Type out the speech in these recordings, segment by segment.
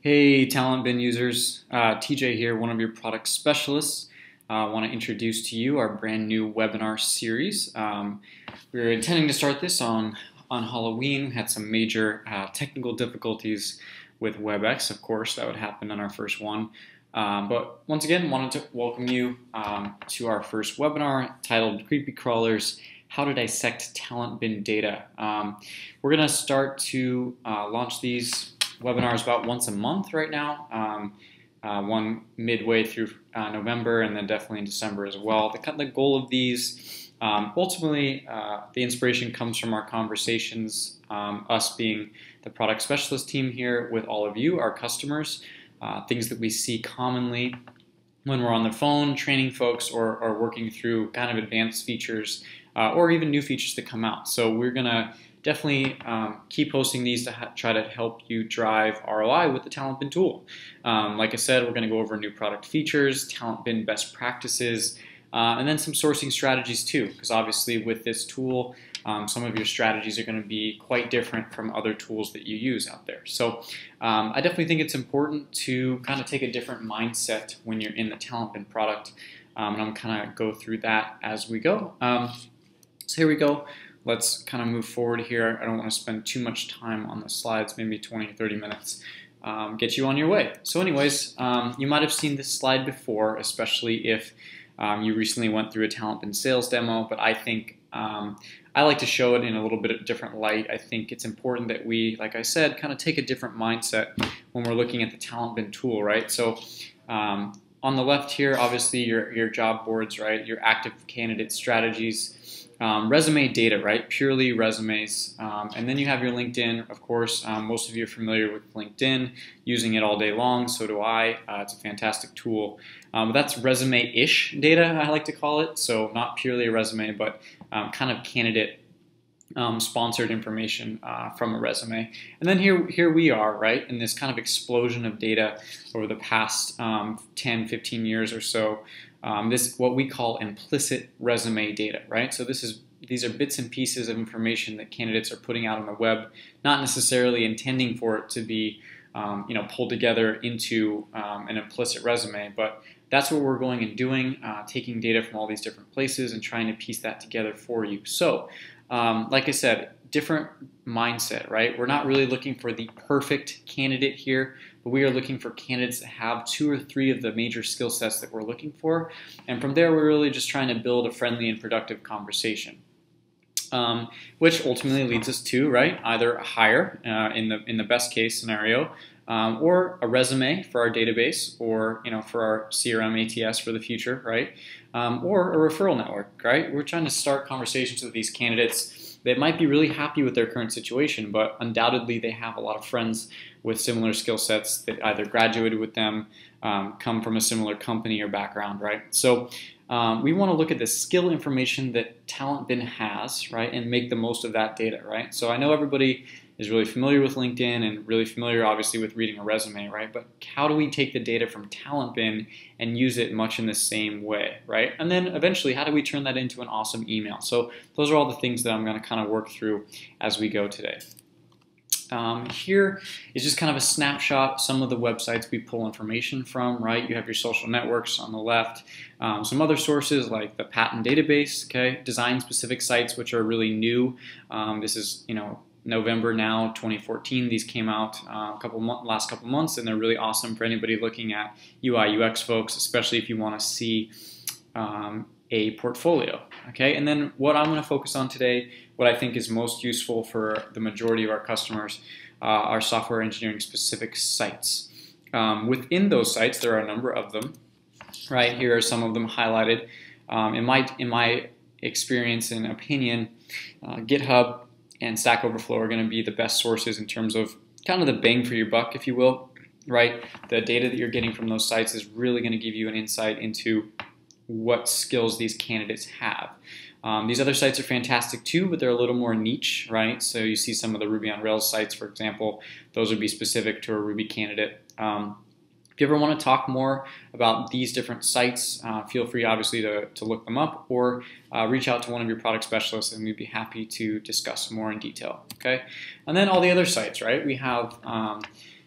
Hey, TalentBin users, TJ here, one of your product specialists. I want to introduce to you our brand new webinar series. We're intending to start this on Halloween. We had some major technical difficulties with WebEx, of course, that would happen on our first one. But once again, wanted to welcome you to our first webinar titled Creepy Crawlers, How to Dissect TalentBin Data. We're going to start to launch these webinars about once a month right now, one midway through November and then definitely in December as well. The goal of these, ultimately, the inspiration comes from our conversations, us being the product specialist team here with all of you, our customers, things that we see commonly when we're on the phone training folks or working through kind of advanced features or even new features that come out. So we're going to definitely keep hosting these to try to help you drive ROI with the TalentBin tool. Like I said, we're going to go over new product features, TalentBin best practices, and then some sourcing strategies too, because obviously with this tool, some of your strategies are going to be quite different from other tools that you use out there. So I definitely think it's important to kind of take a different mindset when you're in the TalentBin product, and I'm kind of go through that as we go. So here we go. Let's kind of move forward here. I don't want to spend too much time on the slides, maybe 20 or 30 minutes, get you on your way. So anyways, you might have seen this slide before, especially if you recently went through a TalentBin sales demo, but I think I like to show it in a little bit of different light. I think it's important that we, like I said, kind of take a different mindset when we're looking at the TalentBin tool, right? So on the left here, obviously your job boards, right? Your active candidate strategies, resume data, right? Purely resumes. And then you have your LinkedIn, of course. Most of you are familiar with LinkedIn, using it all day long. So do I. It's a fantastic tool. But that's resume-ish data, I like to call it. So not purely a resume, but kind of candidate sponsored information from a resume. And then here we are, right, in this kind of explosion of data over the past 10, 15 years or so. This what we call implicit resume data, right? So these are bits and pieces of information that candidates are putting out on the web, not necessarily intending for it to be pulled together into an implicit resume, but that's what we're going and doing, taking data from all these different places and trying to piece that together for you. So like I said, different mindset, right? We're not really looking for the perfect candidate here, but we are looking for candidates that have 2 or 3 of the major skill sets that we're looking for. And from there, we're really just trying to build a friendly and productive conversation, which ultimately leads us to, right, either a hire in the best case scenario, or a resume for our database, or for our CRM ATS for the future, right? Or a referral network, right? We're trying to start conversations with these candidates that might be really happy with their current situation, but undoubtedly they have a lot of friends with similar skill sets that either graduated with them, come from a similar company or background, right? So we want to look at the skill information that TalentBin has, right, and make the most of that data, right? So I know everybody is really familiar with LinkedIn and really familiar, obviously, with reading a resume, right? But how do we take the data from TalentBin and use it much in the same way, right? And then eventually, how do we turn that into an awesome email? So those are all the things that I'm going to kind of work through as we go today. Here is just kind of a snapshot of some of the websites we pull information from, right? You have your social networks on the left, some other sources like the patent database, okay? Design-specific sites, which are really new. This is, November now, 2014. These came out last couple months, and they're really awesome for anybody looking at UI, UX folks, especially if you want to see a portfolio, okay? And then what I'm going to focus on today, what I think is most useful for the majority of our customers, are software engineering specific sites. Within those sites, there are a number of them, right? Here are some of them highlighted. In my experience and opinion, GitHub and Stack Overflow are going to be the best sources in terms of kind of the bang for your buck, if you will, right? The data that you're getting from those sites is really going to give you an insight into what skills these candidates have. These other sites are fantastic too, but they're a little more niche, right? So you see some of the Ruby on Rails sites, for example, those would be specific to a Ruby candidate. If you ever want to talk more about these different sites, feel free obviously to look them up, or reach out to one of your product specialists and we'd be happy to discuss more in detail, okay? And then all the other sites, right? We have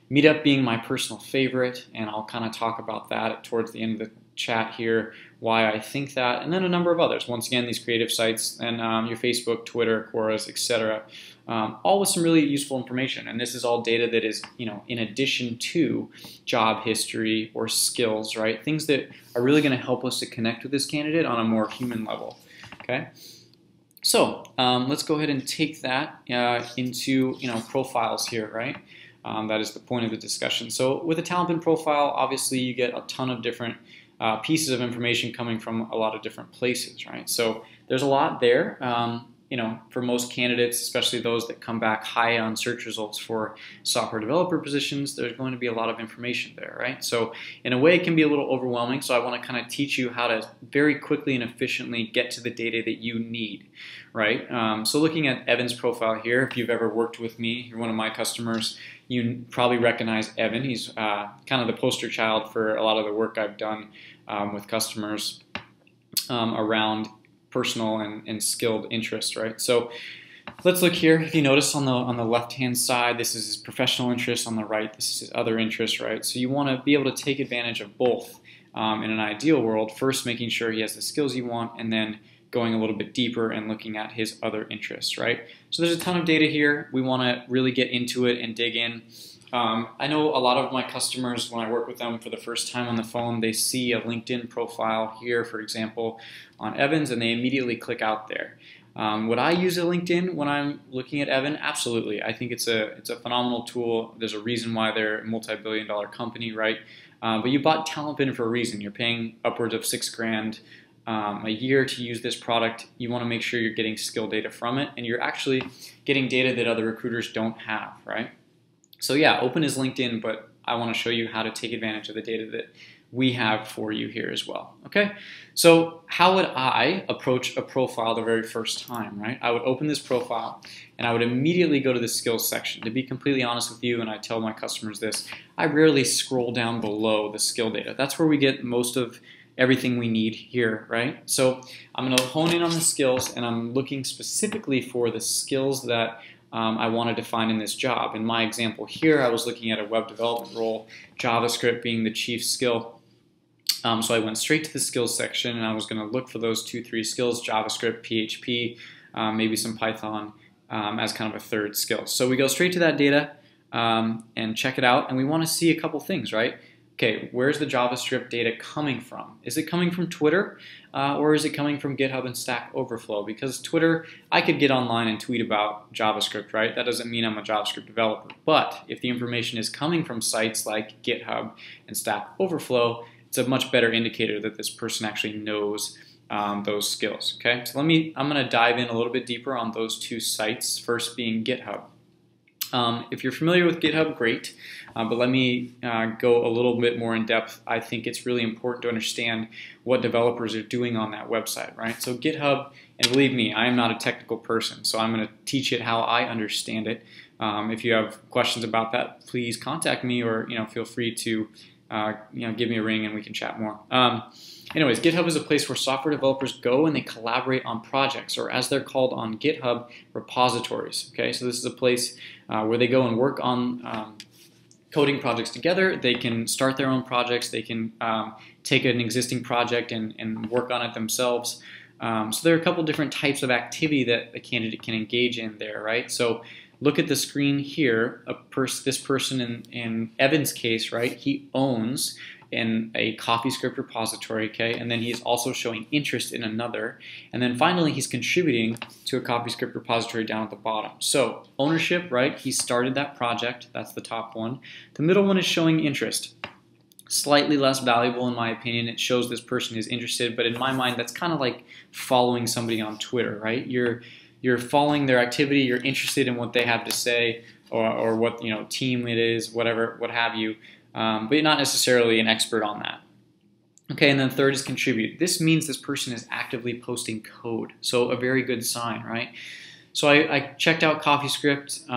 Meetup being my personal favorite, and I'll kind of talk about that towards the end of the chat here, why I think that, and then a number of others. Once again, these creative sites and your Facebook, Twitter, Quoras, etc. All with some really useful information. And this is all data that is, in addition to job history or skills, right? Things that are really going to help us to connect with this candidate on a more human level. Okay. So let's go ahead and take that into profiles here, right? That is the point of the discussion. So with a TalentBin profile, obviously you get a ton of different pieces of information coming from a lot of different places, right? So there's a lot there. For most candidates, especially those that come back high on search results for software developer positions, there's going to be a lot of information there, right? So in a way, it can be a little overwhelming. So I want to kind of teach you how to very quickly and efficiently get to the data that you need, right? So looking at Evan's profile here, if you've ever worked with me, you're one of my customers, you probably recognize Evan. He's kind of the poster child for a lot of the work I've done with customers around personal and skilled interest, right? So let's look here. If you notice on the left-hand side, this is his professional interest. On the right, this is his other interest, right? So you want to be able to take advantage of both in an ideal world. First, making sure he has the skills you want, and then going a little bit deeper and looking at his other interests, right? So there's a ton of data here. We want to really get into it and dig in. I know a lot of my customers, when I work with them for the first time on the phone, they see a LinkedIn profile here, for example, on Evans, and they immediately click out there. Would I use a LinkedIn when I'm looking at Evan? Absolutely. I think it's a phenomenal tool. There's a reason why they're a multi-billion-dollar company, right? But you bought TalentBin for a reason. You're paying upwards of $6,000 a year to use this product. You want to make sure you're getting skill data from it, and you're actually getting data that other recruiters don't have, right? So yeah, open his LinkedIn, but I want to show you how to take advantage of the data that we have for you here as well, okay? So how would I approach a profile the very first time, right? I would open this profile, and I would immediately go to the skills section. To be completely honest with you, and I tell my customers this, I rarely scroll down below the skill data. That's where we get most of everything we need here, right? So I'm going to hone in on the skills, and I'm looking specifically for the skills that I wanted to find in this job. In my example here, I was looking at a web development role, JavaScript being the chief skill. So I went straight to the skills section, and I was going to look for those 2-3 skills, JavaScript, PHP, maybe some Python as kind of a third skill. So we go straight to that data and check it out, and we want to see a couple things, right? Okay, where's the JavaScript data coming from? Is it coming from Twitter or is it coming from GitHub and Stack Overflow? Because Twitter, I could get online and tweet about JavaScript, right? That doesn't mean I'm a JavaScript developer. But if the information is coming from sites like GitHub and Stack Overflow, it's a much better indicator that this person actually knows those skills, okay? So I'm gonna dive in a little bit deeper on those two sites, first being GitHub. If you're familiar with GitHub, great, but let me go a little bit more in depth. I think it's really important to understand what developers are doing on that website, right? So GitHub, and believe me, I am not a technical person, so I'm going to teach it how I understand it. If you have questions about that, please contact me, or feel free to give me a ring and we can chat more. Anyways, GitHub is a place where software developers go and they collaborate on projects, or as they're called on GitHub, repositories. Okay, so this is a place where they go and work on coding projects together. They can start their own projects. They can take an existing project and work on it themselves. So there are a couple different types of activity that a candidate can engage in there, right? So look at the screen here. This person in Evan's case, right? He owns in a CoffeeScript repository, okay, and then he's also showing interest in another, and then finally he's contributing to a CoffeeScript repository down at the bottom. So ownership, right? He started that project. That's the top one. The middle one is showing interest. Slightly less valuable in my opinion. It shows this person is interested, but in my mind, that's kind of like following somebody on Twitter, right? You're following their activity. You're interested in what they have to say, or what team it is, whatever, what have you. But you're not necessarily an expert on that. Okay, and then third is contribute. This means this person is actively posting code, so a very good sign, right? So I checked out CoffeeScript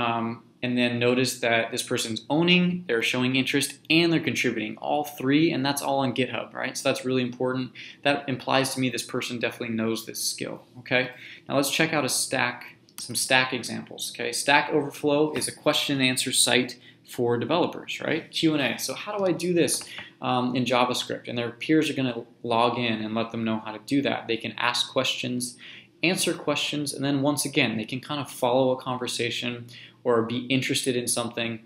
and then noticed that this person's owning, they're showing interest, and they're contributing, all three, and that's all on GitHub, right? So that's really important. That implies to me this person definitely knows this skill, okay? Now let's check out some Stack examples, okay? Stack Overflow is a question and answer site for developers, right? Q&A. So how do I do this in JavaScript? And their peers are going to log in and let them know how to do that. They can ask questions, answer questions, and then once again, they can kind of follow a conversation or be interested in something.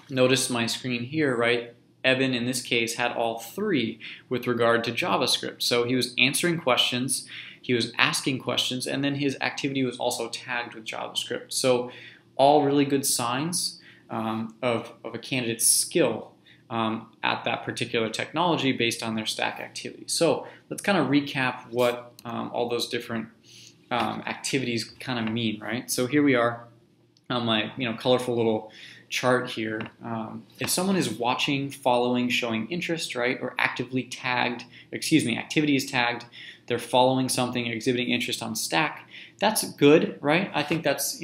Notice my screen here, right? Evan, in this case, had all three with regard to JavaScript. So he was answering questions, he was asking questions, and then his activity was also tagged with JavaScript. So all really good signs of a candidate's skill at that particular technology based on their Stack activity. So let's kind of recap what all those different activities kind of mean, right? So here we are on my colorful little chart here. If someone is watching, following, showing interest, right, or activity is tagged, they're following something, exhibiting interest on Stack, that's good, right? I think that's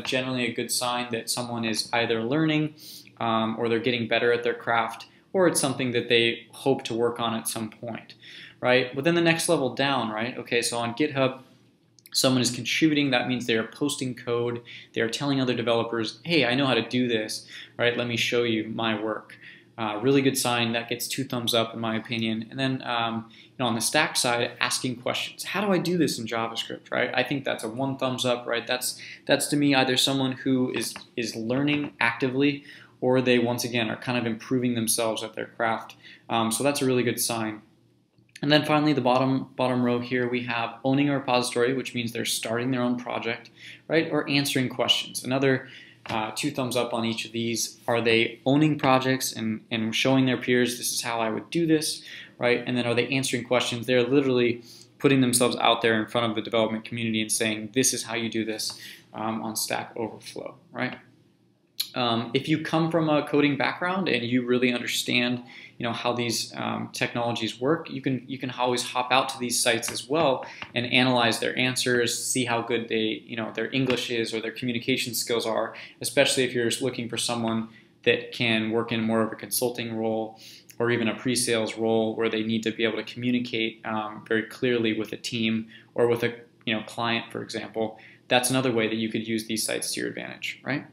generally a good sign that someone is either learning or they're getting better at their craft, or it's something that they hope to work on at some point, right? But then the next level down, right? Okay, so on GitHub, someone is contributing. That means they are posting code. They are telling other developers, hey, I know how to do this, right? Let me show you my work. Really good sign. That gets 2 thumbs up in my opinion. And then on the Stack side, asking questions. How do I do this in JavaScript, right? I think that's a 1 thumbs up, right? That's to me either someone who is learning actively, or they once again are kind of improving themselves at their craft. So that's a really good sign. And then finally, the bottom row here, we have owning a repository, which means they're starting their own project, right? Or answering questions. Another 2 thumbs up on each of these. Are they owning projects and showing their peers, this is how I would do this, right? And then are they answering questions? They're literally putting themselves out there in front of the development community and saying, this is how you do this on Stack Overflow, right? If you come from a coding background and you really understand how these technologies work, you can always hop out to these sites as well and analyze their answers, see how good their English is or their communication skills are, especially if you're looking for someone that can work in more of a consulting role or even a pre-sales role where they need to be able to communicate very clearly with a team or with a client, for example. That's another way that you could use these sites to your advantage, right?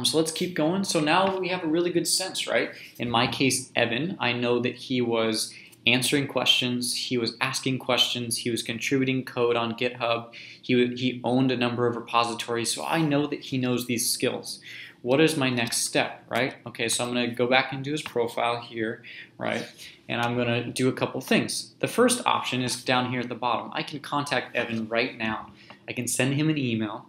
So let's keep going. So now we have a really good sense, right? In my case, Evan, I know that he was answering questions, he was asking questions, he was contributing code on GitHub, he owned a number of repositories, so I know that he knows these skills. What is my next step, right? Okay, so I'm going to go back into his profile here, right? And I'm going to do a couple things. The first option is down here at the bottom. I can contact Evan right now. I can send him an email.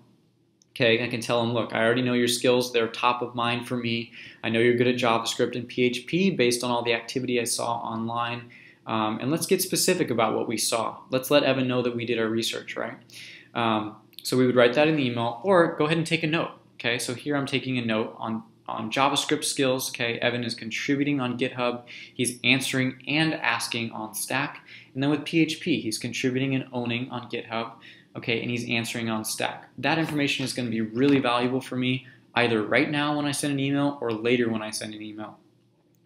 Okay, I can tell him, look, I already know your skills. They're top of mind for me. I know you're good at JavaScript and PHP based on all the activity I saw online. And let's get specific about what we saw. Let's let Evan know that we did our research, right? So we would write that in the email, or go ahead and take a note. Okay, so here I'm taking a note on JavaScript skills. Okay, Evan is contributing on GitHub. He's answering and asking on Stack. And then with PHP, he's contributing and owning on GitHub. Okay, and he's answering on Stack. That information is going to be really valuable for me either right now when I send an email or later when I send an email.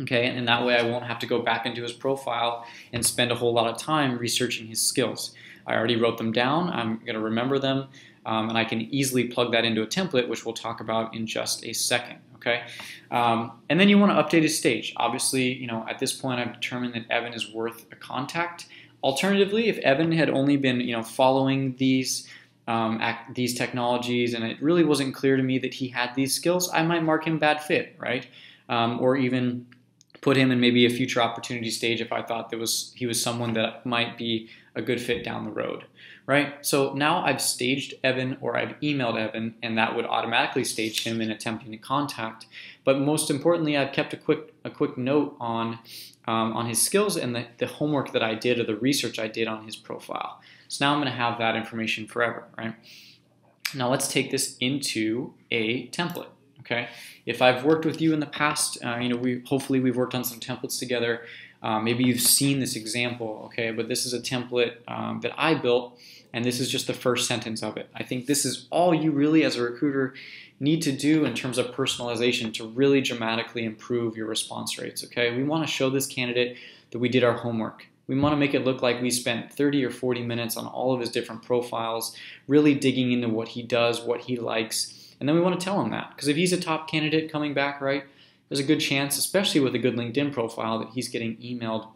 Okay, and that way I won't have to go back into his profile and spend a whole lot of time researching his skills. I already wrote them down. I'm going to remember them, and I can easily plug that into a template, which we'll talk about in just a second. Okay, and then you want to update his stage. Obviously, at this point I've determined that Evan is worth a contact. Alternatively, if Evan had only been, following these technologies and it really wasn't clear to me that he had these skills, I might mark him bad fit, right? Or even put him in maybe a future opportunity stage if I thought he was someone that might be a good fit down the road, right? So now I've staged Evan or I've emailed Evan, and that would automatically stage him in attempting to contact. But most importantly, I've kept a quick note on his skills and the homework that I did or the research I did on his profile. So now I'm going to have that information forever, right? Now let's take this into a template. Okay, if I've worked with you in the past, hopefully we've worked on some templates together. Maybe you've seen this example, okay, but this is a template that I built, and this is just the first sentence of it. I think this is all you really as a recruiter need to do in terms of personalization to really dramatically improve your response rates, okay? We want to show this candidate that we did our homework. We want to make it look like we spent 30 or 40 minutes on all of his different profiles, really digging into what he does, what he likes, And then we want to tell him that, because if he's a top candidate coming back, right, there's a good chance, especially with a good LinkedIn profile, that he's getting emailed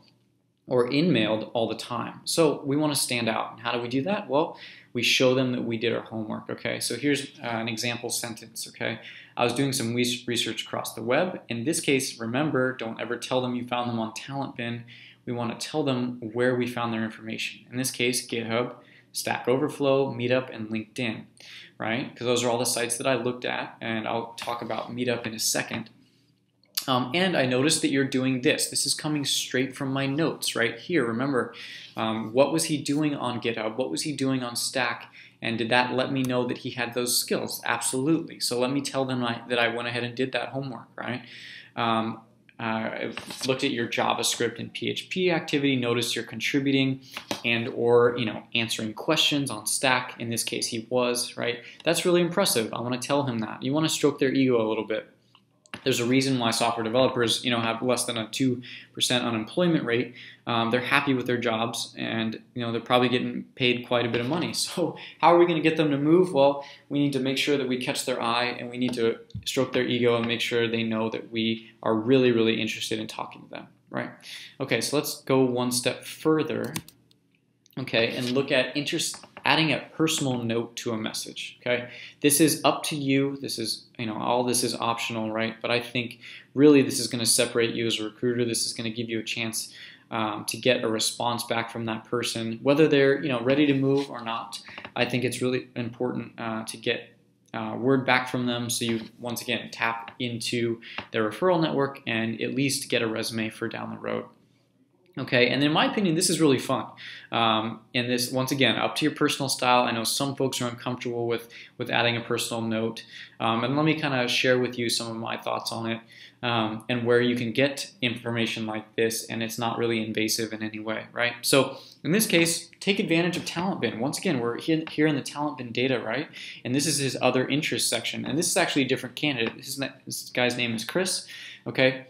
or in-mailed all the time. So we want to stand out. And how do we do that? Well, we show them that we did our homework, okay? So here's an example sentence, okay? I was doing some research across the web. In this case, remember, don't ever tell them you found them on TalentBin. We want to tell them where we found their information. In this case, GitHub, Stack Overflow, Meetup, and LinkedIn, right? Because those are all the sites that I looked at, and I'll talk about Meetup in a second. And I noticed that you're doing this. This is coming straight from my notes right here. Remember, what was he doing on GitHub? What was he doing on Stack? And did that let me know that he had those skills? Absolutely. So let me tell them that I went ahead and did that homework, right? I looked at your JavaScript and PHP activity, noticed you're contributing and or answering questions on Stack. In this case, he was, right? That's really impressive. I want to tell him that. You want to stroke their ego a little bit. There's a reason why software developers, have less than a 2% unemployment rate. They're happy with their jobs, and they're probably getting paid quite a bit of money. So how are we going to get them to move? Well, we need to make sure that we catch their eye, and we need to stroke their ego and make sure they know that we are really, really interested in talking to them, right? Okay, so let's go one step further, okay, and look at adding a personal note to a message, okay? This is up to you. This is, all this is optional, right? But I think really this is going to separate you as a recruiter. This is going to give you a chance to get a response back from that person, whether they're, ready to move or not. I think it's really important to get word back from them, so you, once again, tap into their referral network and at least get a resume for down the road. Okay, and in my opinion, this is really fun. And this, once again, up to your personal style. I know some folks are uncomfortable with adding a personal note. And let me kind of share with you some of my thoughts on it and where you can get information like this and it's not really invasive in any way, right? So in this case, take advantage of TalentBin. Once again, we're here in the TalentBin data, right? And this is his other interest section. And this is actually a different candidate. This guy's name is Chris, okay?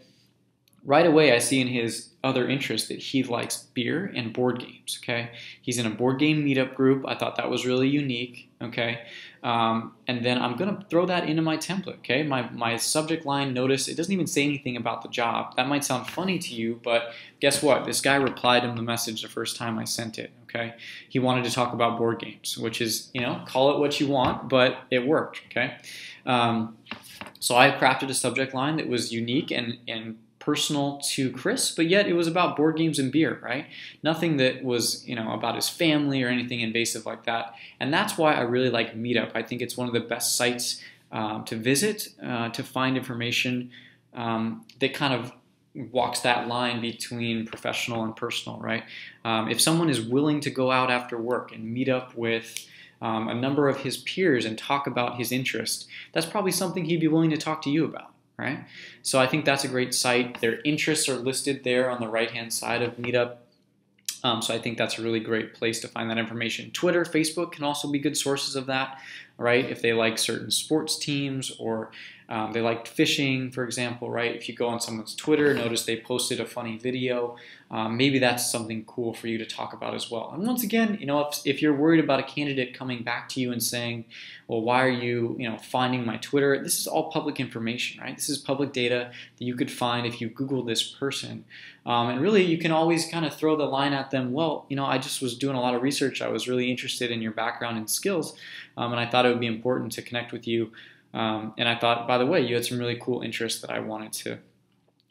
Right away, I see in his other interest that he likes beer and board games, okay? He's in a board game meetup group. I thought that was really unique, okay? And then I'm going to throw that into my template, okay? My subject line, notice, it doesn't even say anything about the job. That might sound funny to you, but guess what? This guy replied in the message the first time I sent it, okay? He wanted to talk about board games, which is, call it what you want, but it worked, okay? So I crafted a subject line that was unique and personal to Chris, but yet it was about board games and beer, right? Nothing that was, about his family or anything invasive like that. And that's why I really like Meetup. I think it's one of the best sites to visit, to find information that kind of walks that line between professional and personal, right? If someone is willing to go out after work and meet up with a number of his peers and talk about his interest, that's probably something he'd be willing to talk to you about. Right? So I think that's a great site. Their interests are listed there on the right-hand side of Meetup. So I think that's a really great place to find that information. Twitter, Facebook can also be good sources of that, right? If they like certain sports teams or they liked fishing, for example, right? If you go on someone's Twitter, notice they posted a funny video, maybe that's something cool for you to talk about as well. And once again, if you're worried about a candidate coming back to you and saying, well, why are you, finding my Twitter? This is all public information, right? This is public data that you could find if you Google this person. And really, you can always kind of throw the line at them, well, I just was doing a lot of research. I was really interested in your background and skills, and I thought it would be important to connect with you. And I thought, by the way, you had some really cool interests that I wanted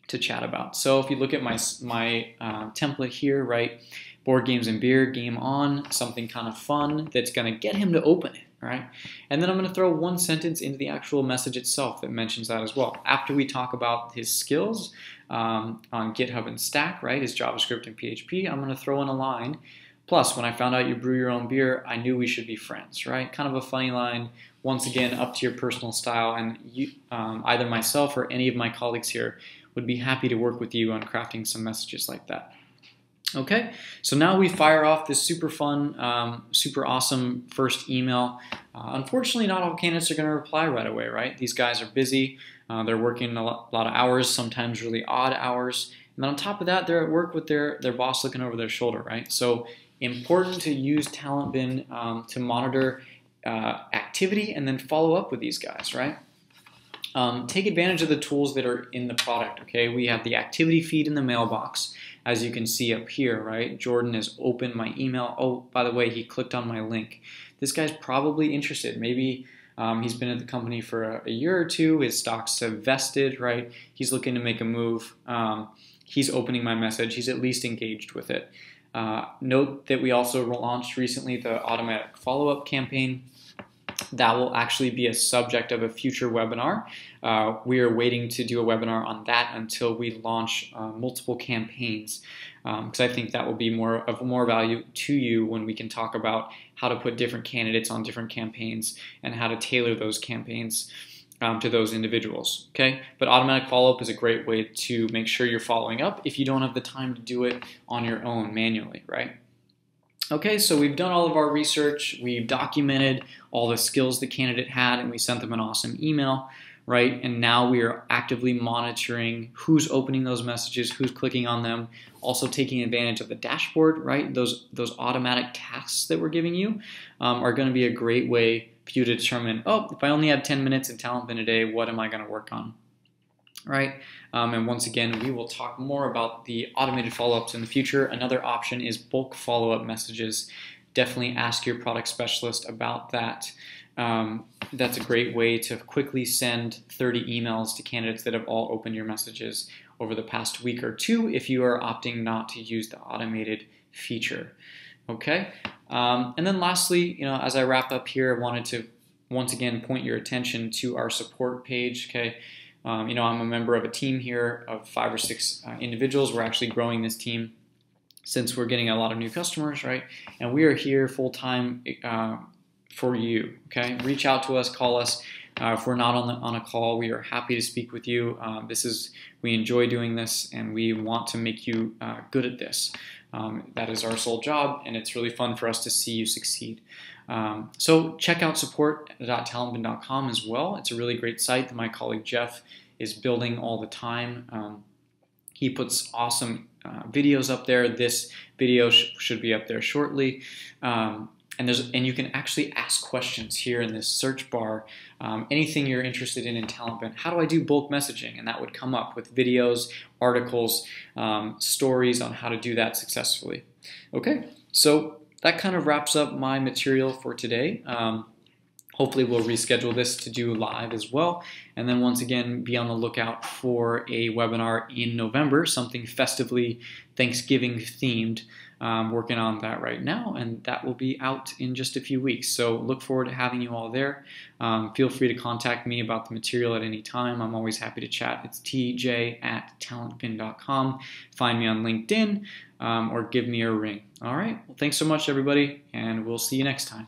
to chat about. So if you look at my template here, right, board games and beer, game on, something kind of fun that's going to get him to open it, right? And then I'm going to throw one sentence into the actual message itself that mentions that as well. After we talk about his skills on GitHub and Stack, right, his JavaScript and PHP, I'm going to throw in a line. Plus, when I found out you brew your own beer, I knew we should be friends, right? Kind of a funny line. Once again, up to your personal style, and you, either myself or any of my colleagues here would be happy to work with you on crafting some messages like that. Okay, so now we fire off this super fun, super awesome first email. Unfortunately, not all candidates are going to reply right away, right? These guys are busy. They're working a lot of hours, sometimes really odd hours. And then on top of that, they're at work with their boss looking over their shoulder, right? So important to use TalentBin to monitor activity and then follow up with these guys, right? Take advantage of the tools that are in the product, okay? We have the activity feed in the mailbox, as you can see up here, right? Jordan has opened my email. Oh, by the way, he clicked on my link. This guy's probably interested. Maybe he's been at the company for a year or two. His stocks have vested, right? He's looking to make a move. He's opening my message. He's at least engaged with it. Note that we also launched recently the automatic follow-up campaign. That will actually be a subject of a future webinar. We are waiting to do a webinar on that until we launch multiple campaigns, because I think that will be more value to you when we can talk about how to put different candidates on different campaigns and how to tailor those campaigns to those individuals, okay? But automatic follow-up is a great way to make sure you're following up if you don't have the time to do it on your own manually, right? Okay, so we've done all of our research, we've documented all the skills the candidate had, and we sent them an awesome email, right? And now we are actively monitoring who's opening those messages, who's clicking on them, also taking advantage of the dashboard, right? Those automatic tasks that we're giving you are going to be a great way for you to determine, oh, if I only have 10 minutes in TalentBin a day, what am I going to work on? Right? And once again, we will talk more about the automated follow-ups in the future. Another option is bulk follow-up messages. Definitely ask your product specialist about that. That's a great way to quickly send 30 emails to candidates that have all opened your messages over the past week or two if you are opting not to use the automated feature. Okay? And then lastly, as I wrap up here, I wanted to once again point your attention to our support page. Okay? I'm a member of a team here of 5 or 6 individuals. We're actually growing this team since we're getting a lot of new customers, right? And we are here full-time for you, okay? Reach out to us, call us. If we're not on a call, we are happy to speak with you. We enjoy doing this, and we want to make you good at this. That is our sole job, and it's really fun for us to see you succeed. So check out support.talentbin.com as well. It's a really great site that my colleague Jeff is building all the time. He puts awesome videos up there. This video should be up there shortly. And you can actually ask questions here in this search bar. Anything you're interested in TalentBin. How do I do bulk messaging? And that would come up with videos, articles, stories on how to do that successfully. Okay, so that kind of wraps up my material for today. Hopefully we'll reschedule this to do live as well. And then once again, be on the lookout for a webinar in November, something festively Thanksgiving themed. Working on that right now, and that will be out in just a few weeks. So look forward to having you all there. Feel free to contact me about the material at any time. I'm always happy to chat. It's tj@talentbin.com. Find me on LinkedIn or give me a ring. All right. Well, thanks so much, everybody, and we'll see you next time.